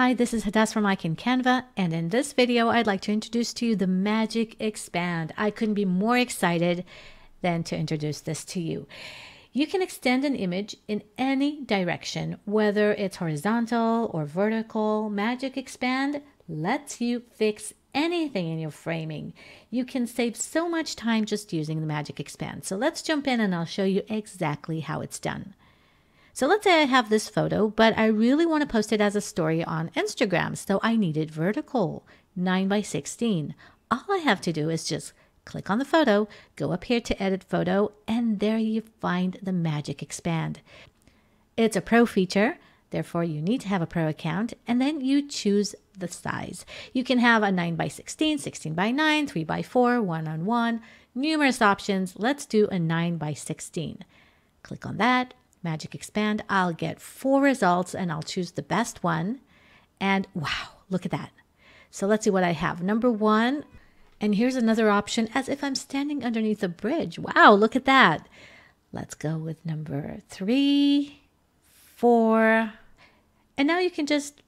Hi, this is Hadas from Canva, and in this video, I'd like to introduce to you the Magic Expand. I couldn't be more excited than to introduce this to you. You can extend an image in any direction, whether it's horizontal or vertical. Magic Expand lets you fix anything in your framing. You can save so much time just using the Magic Expand. So let's jump in and I'll show you exactly how it's done. So let's say I have this photo, but I really want to post it as a story on Instagram. So I need it vertical, 9 by 16. All I have to do is just click on the photo, go up here to edit photo, and there you find the Magic Expand. It's a pro feature, therefore you need to have a pro account, and then you choose the size. You can have a 9 by 16, 16 by 9, 3 by 4, 1-on-1, numerous options. Let's do a 9 by 16. Click on that. Magic Expand, I'll get 4 results and I'll choose the best one. And wow, look at that. So let's see what I have. Number 1, and here's another option as if I'm standing underneath a bridge. Wow, look at that. Let's go with number 3, 4, and now you can just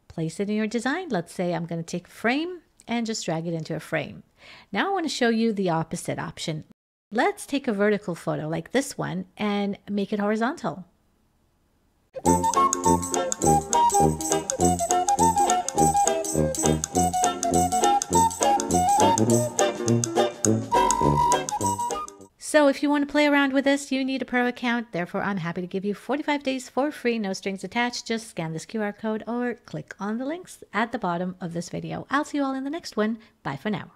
place it in your design. Let's say I'm going to take a frame and just drag it into a frame. Now I want to show you the opposite option. Let's take a vertical photo like this one and make it horizontal. So if you want to play around with this, you need a pro account. Therefore, I'm happy to give you 45 days for free, no strings attached. Just scan this QR code or click on the links at the bottom of this video. I'll see you all in the next one. Bye for now.